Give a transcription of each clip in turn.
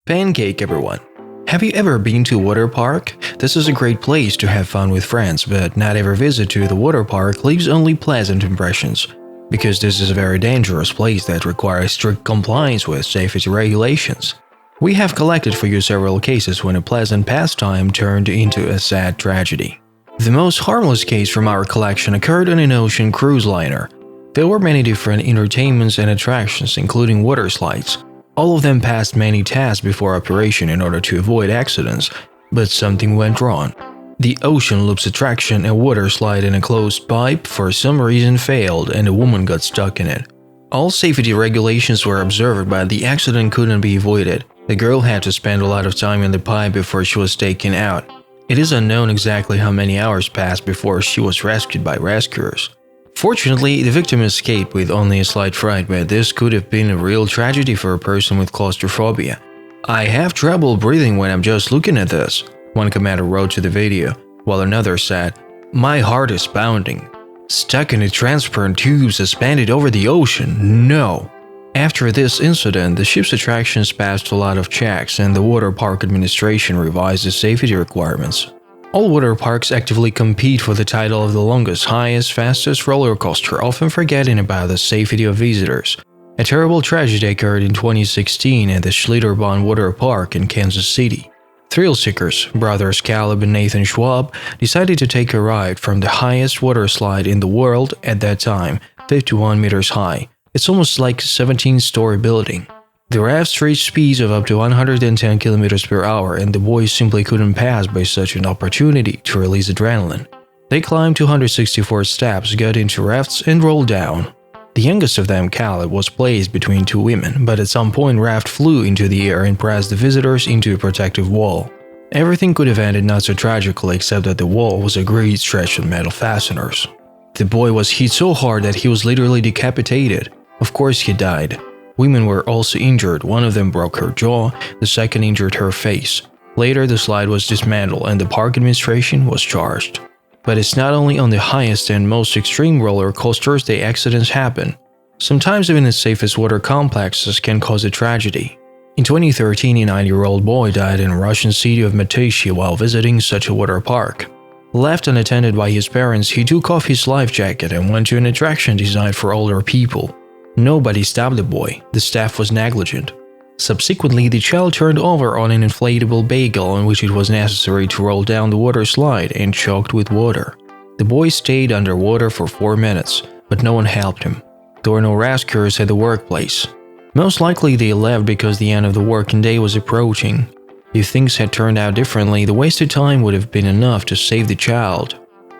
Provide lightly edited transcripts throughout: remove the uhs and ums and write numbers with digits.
Pancake, everyone. Have you ever been to a water park? This is a great place to have fun with friends, but not every visit to the water park leaves only pleasant impressions, because this is a very dangerous place that requires strict compliance with safety regulations. We have collected for you several cases when a pleasant pastime turned into a sad tragedy. The most harmless case from our collection occurred on an ocean cruise liner. There were many different entertainments and attractions, including water slides. All of them passed many tests before operation in order to avoid accidents, but something went wrong. The Ocean Loops attraction, a water slide in a closed pipe, for some reason failed and a woman got stuck in it. All safety regulations were observed, but the accident couldn't be avoided. The girl had to spend a lot of time in the pipe before she was taken out. It is unknown exactly how many hours passed before she was rescued by rescuers. Fortunately, the victim escaped with only a slight fright, but this could have been a real tragedy for a person with claustrophobia. "I have trouble breathing when I'm just looking at this," one commander wrote to the video, while another said, "My heart is pounding. Stuck in a transparent tube suspended over the ocean, no." After this incident, the ship's attractions passed a lot of checks and the water park administration revised the safety requirements. All water parks actively compete for the title of the longest, highest, fastest roller coaster, often forgetting about the safety of visitors. A terrible tragedy occurred in 2016 at the Schlitterbahn Water Park in Kansas City. Thrill seekers, brothers Caleb and Nathan Schwab, decided to take a ride from the highest water slide in the world at that time, 51 meters high. It's almost like a 17-story building. The rafts reached speeds of up to 110 km per hour, and the boys simply couldn't pass by such an opportunity to release adrenaline. They climbed 264 steps, got into rafts, and rolled down. The youngest of them, Caleb, was placed between two women, but at some point raft flew into the air and pressed the visitors into a protective wall. Everything could have ended not so tragically except that the wall was a great stretch of metal fasteners. The boy was hit so hard that he was literally decapitated. Of course he died. Women were also injured. One of them broke her jaw, the second injured her face. Later, the slide was dismantled and the park administration was charged. But it's not only on the highest and most extreme roller coasters that accidents happen. Sometimes even the safest water complexes can cause a tragedy. In 2013, a 9-year-old boy died in the Russian city of Matashi while visiting such a water park. Left unattended by his parents, he took off his life jacket and went to an attraction designed for older people. Nobody stopped the boy. The staff was negligent. Subsequently, the child turned over on an inflatable bagel on which it was necessary to roll down the water slide and choked with water. The boy stayed underwater for 4 minutes, but no one helped him. There were no rescuers at the workplace. Most likely they left because the end of the working day was approaching. If things had turned out differently, the wasted time would have been enough to save the child.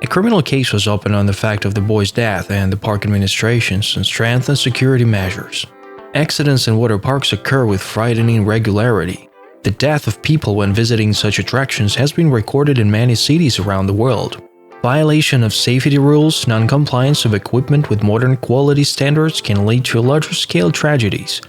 A criminal case was opened on the fact of the boy's death, and the park administration strengthened security measures. Accidents in water parks occur with frightening regularity. The death of people when visiting such attractions has been recorded in many cities around the world. Violation of safety rules, non-compliance of equipment with modern quality standards can lead to larger-scale tragedies.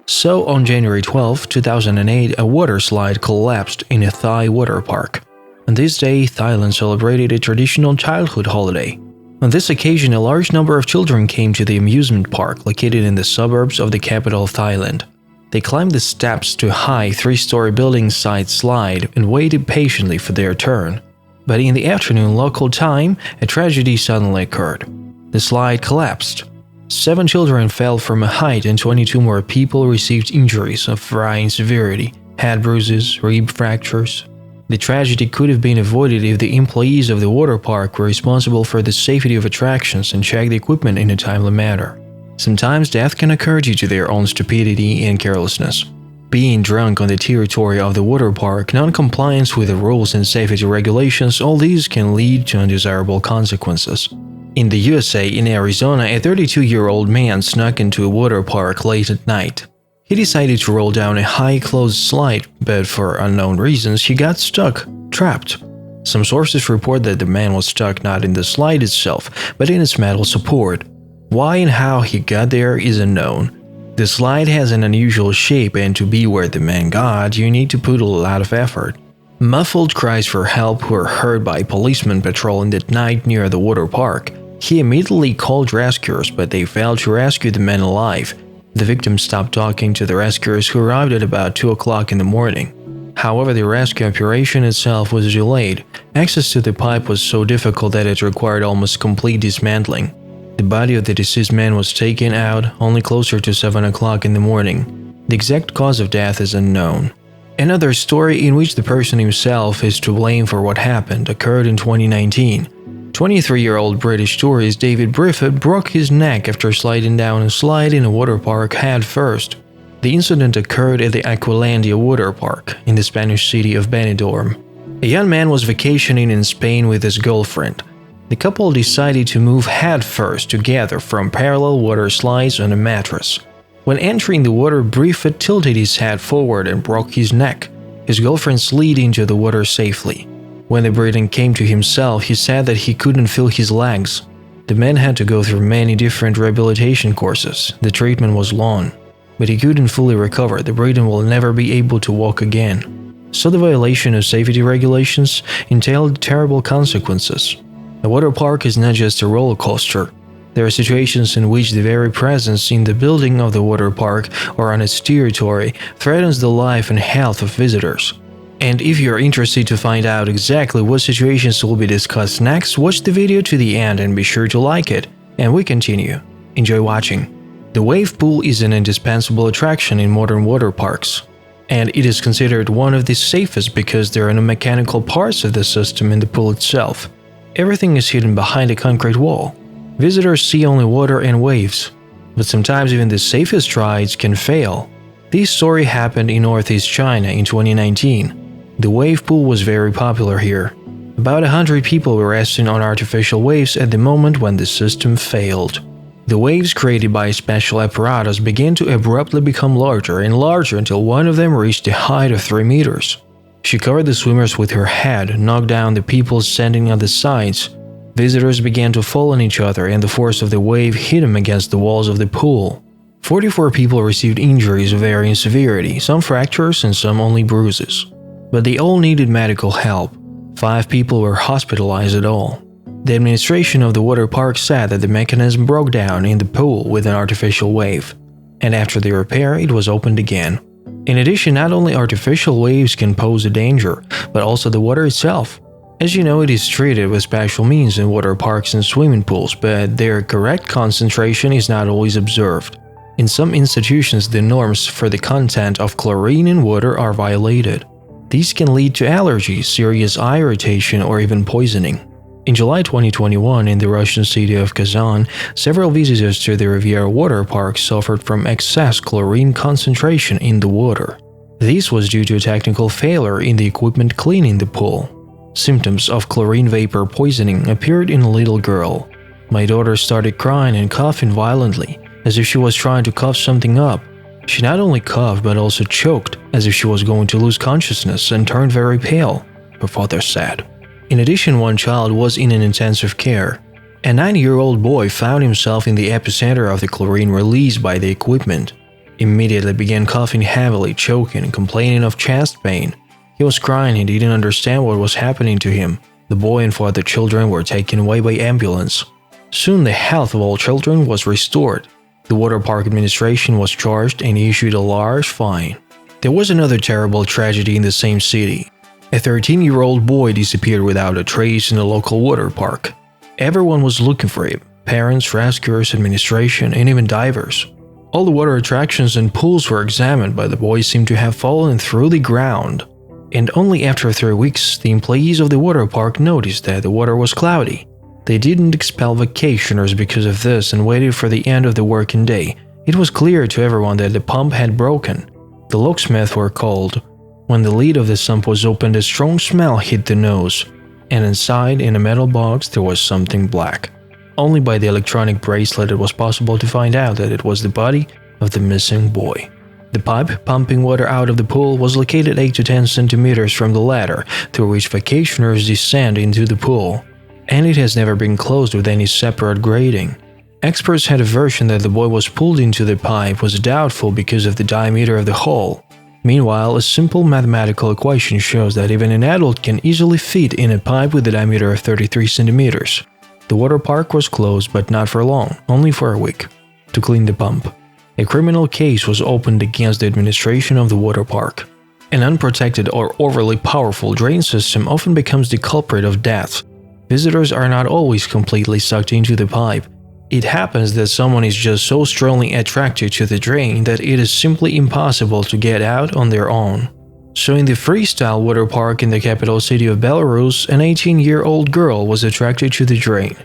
So, on January 12, 2008, a water slide collapsed in a Thai water park. On this day, Thailand celebrated a traditional childhood holiday. On this occasion, a large number of children came to the amusement park located in the suburbs of the capital of Thailand. They climbed the steps to a high 3-story building side slide and waited patiently for their turn. But in the afternoon local time, a tragedy suddenly occurred. The slide collapsed. 7 children fell from a height and 22 more people received injuries of varying severity, head bruises, rib fractures. The tragedy could have been avoided if the employees of the water park were responsible for the safety of attractions and checked the equipment in a timely manner. Sometimes death can occur due to their own stupidity and carelessness. Being drunk on the territory of the water park, non-compliance with the rules and safety regulations, all these can lead to undesirable consequences. In the USA, in Arizona, a 32-year-old man snuck into a water park late at night. He decided to roll down a high closed slide, but for unknown reasons he got stuck, trapped. Some sources report that the man was stuck not in the slide itself, but in its metal support. Why and how he got there is unknown. The slide has an unusual shape, and to be where the man got, you need to put a lot of effort. Muffled cries for help were heard by policemen patrolling that night near the water park. He immediately called rescuers, but they failed to rescue the man alive. The victim stopped talking to the rescuers who arrived at about 2 o'clock in the morning. However, the rescue operation itself was delayed. Access to the pipe was so difficult that it required almost complete dismantling. The body of the deceased man was taken out only closer to 7 o'clock in the morning. The exact cause of death is unknown. Another story in which the person himself is to blame for what happened occurred in 2019. 23-year-old British tourist David Briffett broke his neck after sliding down a slide in a water park head first. The incident occurred at the Aqualandia water park in the Spanish city of Benidorm. A young man was vacationing in Spain with his girlfriend. The couple decided to move head first together from parallel water slides on a mattress. When entering the water, Briffett tilted his head forward and broke his neck. His girlfriend slid into the water safely. When the Briton came to himself, he said that he couldn't feel his legs. The man had to go through many different rehabilitation courses. The treatment was long, but he couldn't fully recover. The Briton will never be able to walk again. So the violation of safety regulations entailed terrible consequences. A water park is not just a roller coaster. There are situations in which the very presence in the building of the water park or on its territory threatens the life and health of visitors. And if you're interested to find out exactly what situations will be discussed next, watch the video to the end and be sure to like it. And we continue. Enjoy watching. The wave pool is an indispensable attraction in modern water parks. And it is considered one of the safest because there are no mechanical parts of the system in the pool itself. Everything is hidden behind a concrete wall. Visitors see only water and waves. But sometimes even the safest rides can fail. This story happened in northeast China in 2019. The wave pool was very popular here. About 100 people were resting on artificial waves at the moment when the system failed. The waves created by a special apparatus began to abruptly become larger and larger until one of them reached a height of 3 meters. She covered the swimmers with her head, knocked down the people standing on the sides. Visitors began to fall on each other and the force of the wave hit them against the walls of the pool. 44 people received injuries of varying severity, some fractures and some only bruises. But they all needed medical help. 5 people were hospitalized at all. The administration of the water park said that the mechanism broke down in the pool with an artificial wave, and after the repair it was opened again. In addition, not only artificial waves can pose a danger, but also the water itself. As you know, it is treated with special means in water parks and swimming pools, but their correct concentration is not always observed. In some institutions, the norms for the content of chlorine in water are violated. These can lead to allergies, serious eye irritation, or even poisoning. In July 2021, in the Russian city of Kazan, several visitors to the Riviera water park suffered from excess chlorine concentration in the water. This was due to a technical failure in the equipment cleaning the pool. Symptoms of chlorine vapor poisoning appeared in a little girl. My daughter started crying and coughing violently, as if she was trying to cough something up. She not only coughed but also choked, as if she was going to lose consciousness, and turned very pale, her father said. In addition, one child was in an intensive care. A 9-year-old boy found himself in the epicenter of the chlorine released by the equipment. Immediately began coughing heavily, choking, and complaining of chest pain. He was crying and didn't understand what was happening to him. The boy and 4 other children were taken away by ambulance. Soon the health of all children was restored. The water park administration was charged and issued a large fine. There was another terrible tragedy in the same city. A 13-year-old boy disappeared without a trace in a local water park. Everyone was looking for him: parents, rescuers, administration, and even divers. All the water attractions and pools were examined, but the boy seemed to have fallen through the ground. And only after 3 weeks, the employees of the water park noticed that the water was cloudy. They didn't expel vacationers because of this and waited for the end of the working day. It was clear to everyone that the pump had broken. The locksmiths were called. When the lid of the sump was opened, a strong smell hit the nose, and inside, in a metal box, there was something black. Only by the electronic bracelet it was possible to find out that it was the body of the missing boy. The pipe pumping water out of the pool was located 8 to 10 centimeters from the ladder through which vacationers descend into the pool, and it has never been closed with any separate grating. Experts had a version that the boy was pulled into the pipe was doubtful because of the diameter of the hole. Meanwhile, a simple mathematical equation shows that even an adult can easily fit in a pipe with a diameter of 33 centimeters. The water park was closed, but not for long, only for a week, to clean the pump. a criminal case was opened against the administration of the water park. An unprotected or overly powerful drain system often becomes the culprit of death. Visitors are not always completely sucked into the pipe. It happens that someone is just so strongly attracted to the drain that it is simply impossible to get out on their own. So in the Freestyle water park in the capital city of Belarus, an 18-year-old girl was attracted to the drain.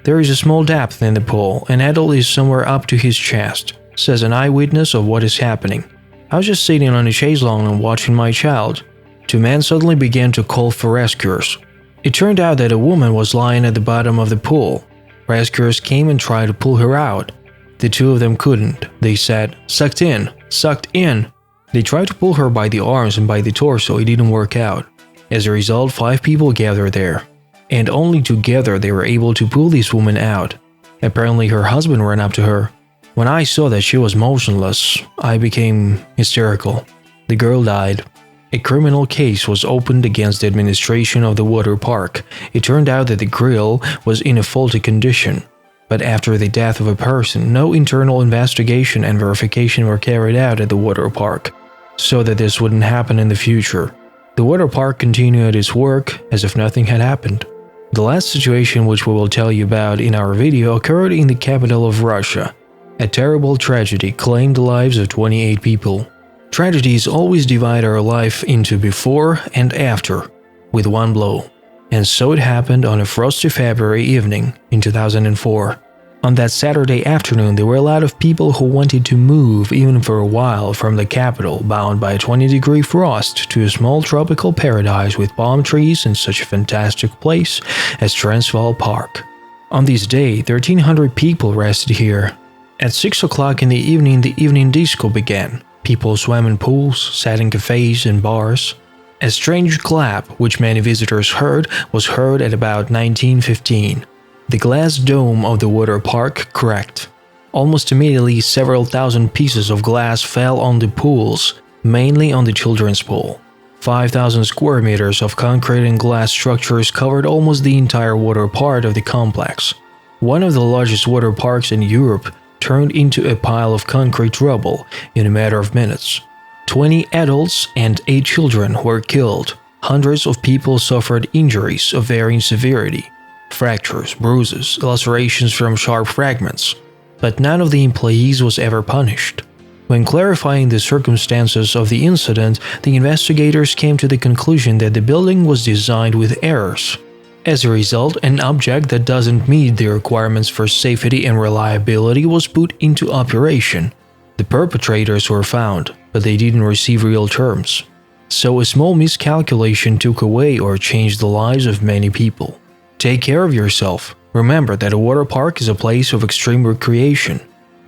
There is a small depth in the pool. An adult is somewhere up to his chest, says an eyewitness of what is happening. I was just sitting on a chaise longue and watching my child. Two men suddenly began to call for rescuers. It turned out that a woman was lying at the bottom of the pool. Rescuers came and tried to pull her out. The two of them couldn't. They said, "Sucked in, sucked in." They tried to pull her by the arms and by the torso. It didn't work out. As a result, 5 people gathered there. And only together they were able to pull this woman out. Apparently her husband ran up to her. When I saw that she was motionless, I became hysterical. The girl died. A criminal case was opened against the administration of the water park. It turned out that the grill was in a faulty condition. But after the death of a person, no internal investigation and verification were carried out at the water park, so that this wouldn't happen in the future. The water park continued its work as if nothing had happened. The last situation, which we will tell you about in our video, occurred in the capital of Russia. A terrible tragedy claimed the lives of 28 people. Tragedies always divide our life into before and after, with one blow. And so it happened on a frosty February evening in 2004. On that Saturday afternoon, there were a lot of people who wanted to move even for a while from the capital, bound by a 20-degree frost, to a small tropical paradise with palm trees and such a fantastic place as Transvaal Park. On this day, 1,300 people rested here. At 6 o'clock in the evening disco began. People swam in pools, sat in cafes and bars. A strange clap, which many visitors heard, was heard at about 19:15. The glass dome of the water park cracked. Almost immediately, several thousand pieces of glass fell on the pools, mainly on the children's pool. 5,000 square meters of concrete and glass structures covered almost the entire water part of the complex. One of the largest water parks in Europe turned into a pile of concrete rubble in a matter of minutes. 20 adults and 8 children were killed. Hundreds of people suffered injuries of varying severity, fractures, bruises, lacerations from sharp fragments. But none of the employees was ever punished. When clarifying the circumstances of the incident, the investigators came to the conclusion that the building was designed with errors. As a result, an object that doesn't meet the requirements for safety and reliability was put into operation. The perpetrators were found, but they didn't receive real terms. So a small miscalculation took away or changed the lives of many people. Take care of yourself. Remember that a water park is a place of extreme recreation.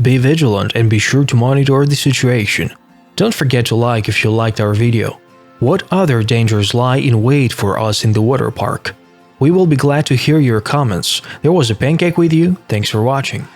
Be vigilant and be sure to monitor the situation. Don't forget to like if you liked our video. What other dangers lie in wait for us in the water park? We will be glad to hear your comments. There was a Pancake with you. Thanks for watching.